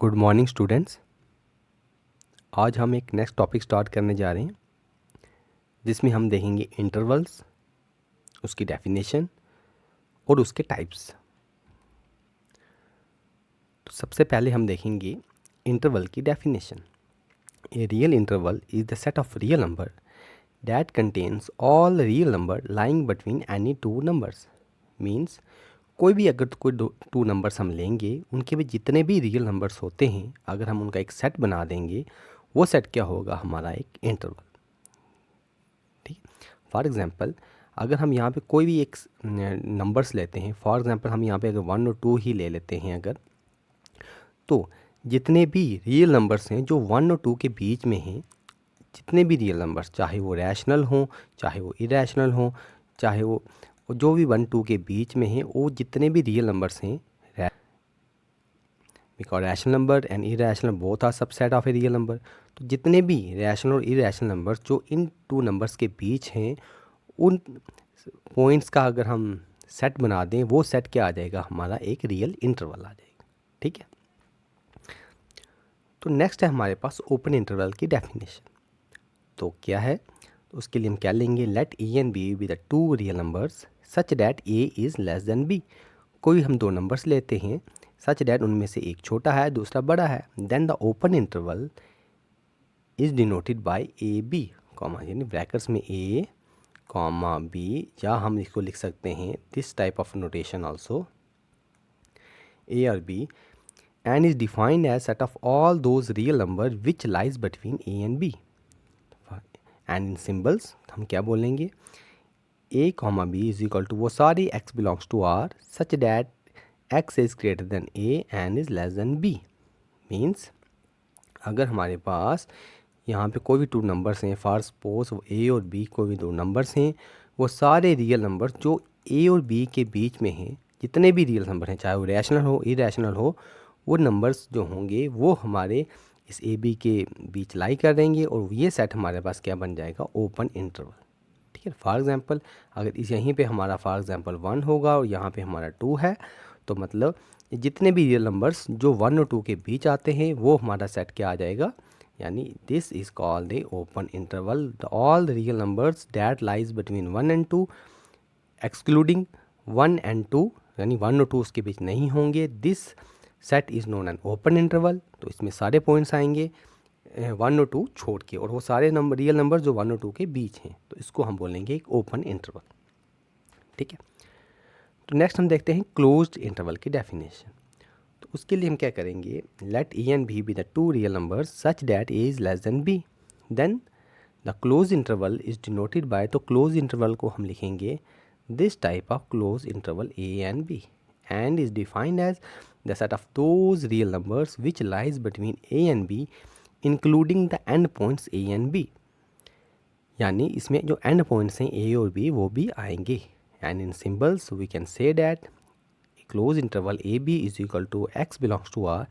Good morning students. आज हम एक नेक्स्ट टॉपिक स्टार्ट करने जा रहे हैं जिसमें हम देखेंगे इंटरवल्स, उसकी डेफिनेशन और उसके टाइप्स। तो सबसे पहले हम देखेंगे इंटरवल की definition. A real interval is the set of real number that contains all real number lying between any two numbers. Means कोई भी अगर कोई टू नंबर्स हम लेंगे, उनके भी जितने भी रियल नंबर्स होते हैं, अगर हम उनका एक सेट बना देंगे, वो सेट क्या होगा? हमारा एक इंटरवल। ठीक है। फॉर एग्जांपल अगर हम यहाँ पे कोई भी एक नंबर्स लेते हैं, फॉर एग्जांपल हम यहाँ पे अगर 1 और 2 ही ले लेते हैं अगर, तो जितने भी रियल नंबर्स हैं जो 1 और 2 के बीच में हैं, जितने भी रियल नंबर्स, चाहे वो रैशनल हों, चाहे वो इरेशनल हों, चाहे वो जो भी 1 2 के बीच में हैं, वो जितने भी रियल नंबर्स हैं, because rational number and irrational both are subset of a real number, तो जितने भी रैशनल और इरेशनल नंबर्स जो इन टू नंबर्स के बीच हैं, उन पॉइंट्स का अगर हम सेट बना दें, वो सेट क्या आ जाएगा? हमारा एक रियल इंटरवल आ जाएगा। ठीक है। तो नेक्स्ट है हमारे पास ओपन इंटरवल की डेफिनेशन। तो क्या है? तो उसके लिए हम क्या लेंगे? Let a and b be the two real numbers such that a is less than b. कोई हम दो नंबर्स लेते हैं सच डैट उनमें से एक छोटा है, दूसरा बड़ा है। Then the open interval is denoted by a b comma, यानी ब्रैकेट्स में ए कॉमा बी, या हम इसको लिख सकते हैं this type of notation also, A और B, and is defined as set of all those real number which lies between A and B. And in symbols हम क्या बोलेंगे? A comma B is equal to वो सारी x belongs to R such that x is greater than A and is less than B. Means अगर हमारे पास यहाँ पे कोई भी टू नंबर्स हैं, फॉर सपोज ए और बी कोई भी दो नंबर्स हैं, वो सारे रियल नंबर्स जो ए और बी के बीच में हैं, जितने भी रियल नंबर हैं, चाहे वो रैशनल हो इरेशनल हो, वो नंबर्स जो होंगे वो हमारे इस ए बी के बीच लाई कर देंगे, और ये सेट हमारे पास क्या बन जाएगा? Open interval. ठीक है। फॉर एग्जांपल अगर इस यहीं पे हमारा फॉर एग्जांपल 1 होगा और यहाँ पे हमारा 2 है, तो मतलब जितने भी रियल नंबर्स जो 1 और 2 के बीच आते हैं, वो हमारा सेट क्या आ जाएगा? यानी this is called a open interval. All the real numbers that lies between 1 and 2 excluding 1 and 2, यानी 1 और 2 उसके बीच नहीं होंगे, this set is known an open interval. तो इसमें सारे पॉइंट्स आएंगे 1 और 2 छोड़ के, और वो सारे नंबर रियल नंबर जो 1 और 2 के बीच हैं, तो इसको हम बोलेंगे एक ओपन इंटरवल। ठीक है। तो नेक्स्ट हम देखते हैं क्लोज्ड इंटरवल की डेफिनेशन। तो उसके लिए हम क्या करेंगे? Let a and b be the two real numbers such that a is less than b, then the close interval is denoted by, तो क्लोज इंटरवल को हम लिखेंगे this type of close interval a and B, and is defined as the set of those real numbers which lies between A and b including the end points a and b. यानी इसमें जो and points हैं ए और B वो भी आएंगे। And in symbols we can say that close interval a b is equal to x belongs to R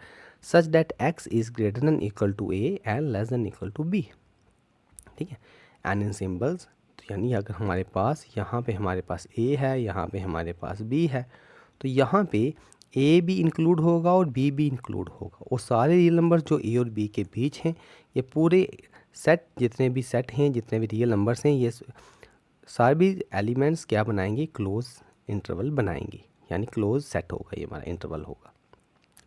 such that x is greater than equal to a and less than equal to b. ठीक है। And in symbols, तो यानी अगर हमारे पास यहाँ पे हमारे पास ए है, यहाँ पे हमारे पास बी है, तो यहाँ पे ए भी इंक्लूड होगा और बी भी इंक्लूड होगा, और सारे रियल नंबर जो ए और बी के बीच हैं, ये पूरे सेट, जितने भी सेट हैं, जितने भी रियल नंबर्स हैं, ये सारे भी एलिमेंट्स क्या बनाएंगे? क्लोज इंटरवल बनाएंगे, यानी क्लोज सेट होगा, ये हमारा इंटरवल होगा।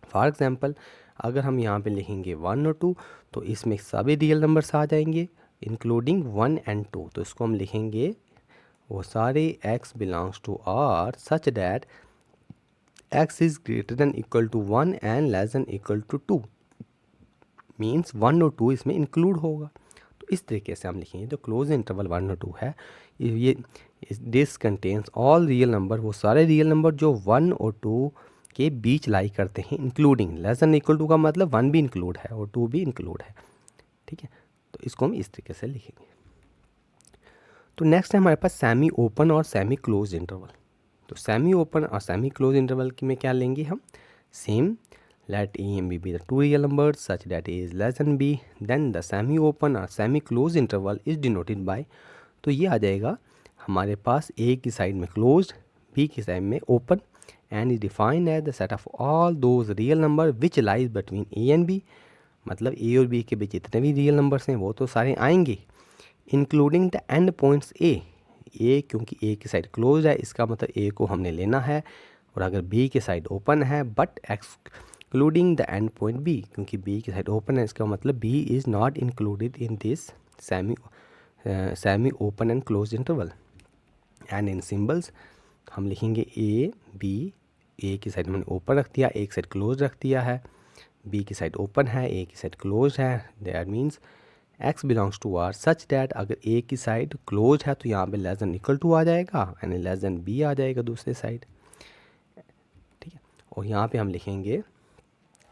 फॉर एग्जांपल अगर हम यहाँ पे लिखेंगे 1 और 2, तो इसमें सभी रियल नंबर्स आ जाएंगे इंक्लूडिंग 1 एंड 2, तो इसको हम लिखेंगे वो सारे x belongs to r such that x is greater than equal to 1 and less than equal to 2। Means 1 और 2 इसमें इंक्लूड होगा। तो इस तरीके से हम लिखेंगे जो क्लोज इंटरवल 1 और 2 है, ये this contains all real number, वो सारे रियल नंबर जो 1 और 2 के बीच लाई करते हैं, including less than equal to का मतलब 1 भी इंक्लूड है और 2 भी इंक्लूड है। ठीक है। तो इसको हम इस तरीके से लिखेंगे। तो नेक्स्ट है हमारे पास सेमी ओपन और सेमी क्लोज इंटरवल। तो सेमी ओपन और सेमी क्लोज इंटरवल की में क्या लेंगे हम? Same, let a and b be the two real numbers such that a is less than b, then the semi open or semi closed interval is denoted by, तो ये आ जाएगा हमारे पास a की साइड में क्लोज्ड, b की side में open, and is defined as the set of all those real number which lies between A and b, मतलब ए और बी के बीच जितने भी रियल नंबर्स हैं वो तो सारे आएंगे, इंक्लूडिंग द एंड पॉइंट्स ए, क्योंकि ए की साइड क्लोज है इसका मतलब ए को हमने लेना है, और अगर बी की साइड ओपन है but excluding the end point b, क्योंकि बी की साइड ओपन है इसका मतलब b is not included in this semi open and close interval. And in symbols हम लिखेंगे ए बी, ए की साइड हमने ओपन रख दिया, ए की साइड क्लोज रख दिया है, बी की साइड ओपन है, ए की साइड क्लोज है, that means x belongs to R such that अगर ए की साइड क्लोज है तो यहाँ पे लेस देन इक्वल टू आ जाएगा एंड लेस देन बी आ जाएगा दूसरे साइड, ठीक है। और यहाँ पे हम लिखेंगे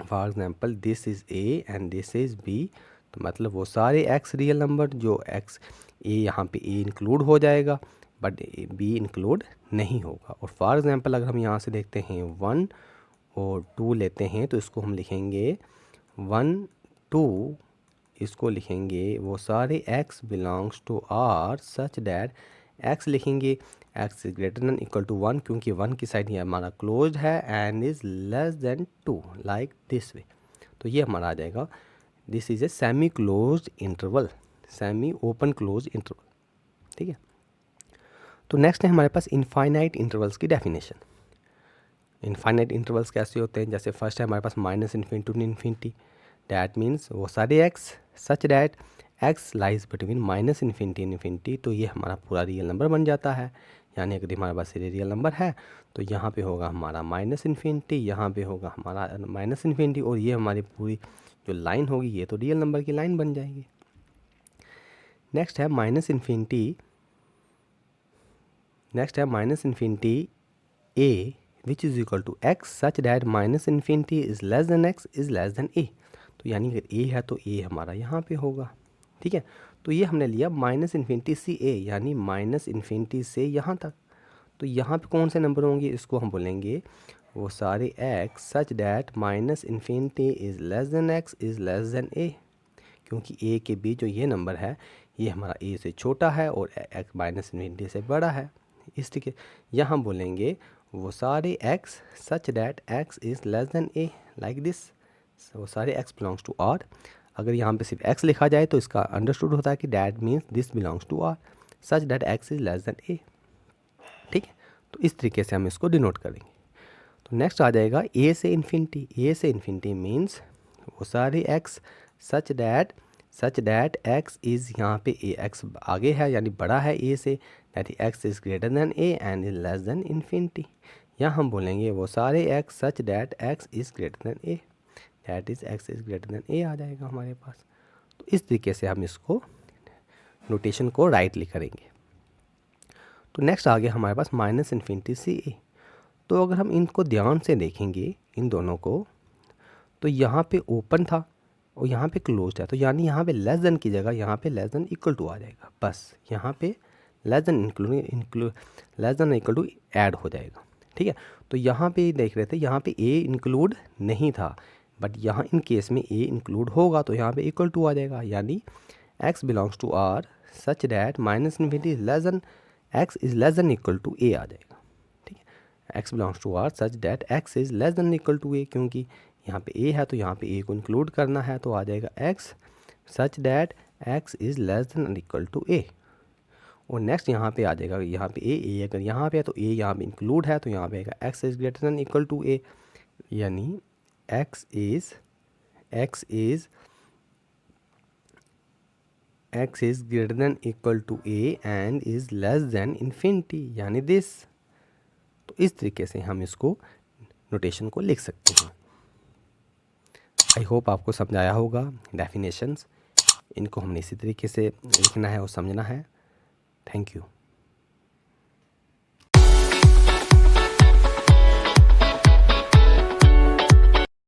for example this is a and this is b, तो मतलब वो सारे x रियल नंबर जो x ए यहाँ पे ए इंक्लूड हो जाएगा बट बी इंक्लूड नहीं होगा। और फॉर एग्जांपल अगर हम यहाँ से देखते हैं 1 और 2 लेते हैं तो इसको हम लिखेंगे 1 2, इसको लिखेंगे वो सारे x belongs to R such that x लिखेंगे x is greater than equal to 1, क्योंकि 1 की साइड ये हमारा क्लोज है and is less than 2 like this way, तो ये हमारा आ जाएगा this is a semi close interval, semi open close interval, ठीक है। तो नेक्स्ट है हमारे पास इनफाइनाइट इंटरवल्स की डेफिनेशन। इनफाइनाइट इंटरवल्स कैसे होते हैं, जैसे फर्स्ट है हमारे पास minus infinity to infinity, that means वो सारे x such that x lies between minus infinity and infinity, तो ये हमारा पूरा रियल नंबर बन जाता है। यानी अगर हमारे पास ये रियल नंबर है तो यहाँ पे होगा हमारा माइनस इन्फिनिटी, यहाँ पे होगा हमारा माइनस इन्फिनिटी, और ये हमारी पूरी जो लाइन होगी ये तो रियल नंबर की लाइन बन जाएगी। नेक्स्ट है minus infinity a which is equal to x such that minus infinity is less than x is less than a, तो यानी अगर a है तो a हमारा यहाँ पे होगा, ठीक है। तो ये हमने लिया माइनस इन्फिनिटी से a, यानी माइनस इन्फिनिटी से यहाँ तक, तो यहाँ पे कौन से नंबर होंगे, इसको हम बोलेंगे वो सारे x such that minus infinity is less than x is less than a, क्योंकि a के बीच जो ये नंबर है ये हमारा a से छोटा है और x माइनस इन्फिनिटी से बड़ा है, इस तरीके यहाँ बोलेंगे वो सारे x such that x is less than a like this, वो सारे x बिलोंग्स टू r। अगर यहाँ पे सिर्फ x लिखा जाए तो इसका अंडरस्टूड होता है कि that means this belongs to r such that x is less than a, ठीक है। तो इस तरीके से हम इसको डिनोट करेंगे। तो नेक्स्ट आ जाएगा a से इन्फिनिटी मीन्स वो सारे x such that x is यहाँ पे a, x आगे है यानी बड़ा है a से, that x is greater then a and is less than infinity. यहाँ हम बोलेंगे वो सारे x such that x is greater then a, that is x is greater then a आ जाएगा हमारे पास। तो इस तरीके से हम इसको नोटेशन को राइटली करेंगे। तो नेक्स्ट आ गया हमारे पास माइनस इन्फिनिटी से a। तो अगर हम इनको ध्यान से देखेंगे इन दोनों को, तो यहाँ पे ओपन था और यहाँ पे क्लोज है, तो यानी यहाँ पे लेस देन की जगह यहाँ पे लेस देन इक्वल टू आ जाएगा, बस यहाँ पे less than equal to add हो जाएगा, ठीक है। तो यहाँ पे देख रहे थे यहाँ पे a इंक्लूड नहीं था, बट यहाँ इन केस में a इंक्लूड होगा तो यहाँ पे इक्वल टू आ जाएगा, यानी x belongs to r such that minus infinity less than x is less than equal to a आ जाएगा, ठीक है। x belongs to r such that x is less than equal to a, क्योंकि यहाँ पे a है तो यहाँ पे a को इंक्लूड करना है, तो आ जाएगा x such that x is less than equal to a। और नेक्स्ट यहाँ पे आ जाएगा यहाँ पे a अगर यहाँ पे है तो a यहाँ पे इंक्लूड है, तो यहाँ पे आएगा x is greater than equal to a, यानी x is greater than equal to a and is less than infinity, यानी दिस। तो इस तरीके से हम इसको नोटेशन को लिख सकते हैं। आई होप आपको समझ आया होगा डेफिनेशंस, इनको हमने इसी तरीके से लिखना है और समझना है। Thank you.